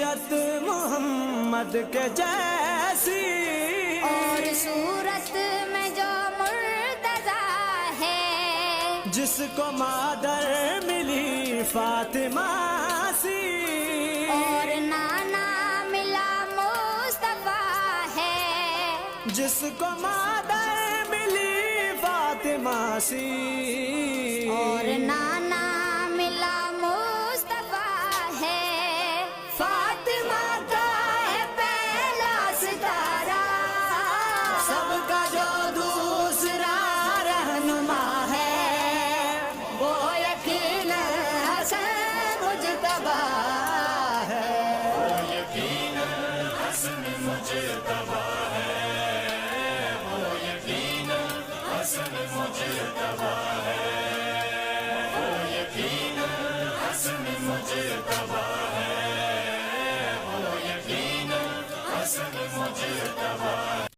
سیرت محمد کے جیسی، اور صورت میں جو مرتضی ہے، جس کو مادر ملی فاطمہ سی، اور نانا ملا مصطفیٰ ہے، جس کو مادر ملی فاطمہ سی، اور نانا ملا مصطفیٰ ہے، فاطمہ کا ہے پہلا ستارہ، سب کا جو دوسرا رہنما ہے، وہ یقیناً حسن مجتبی ہے، وہ یقیناً حسن مجتبی ہے، وہ یقیناً حسن مجتبی ہے، وہ یقیناً حسن مجتبی ہے، وہ یقیناً حسن مجتبی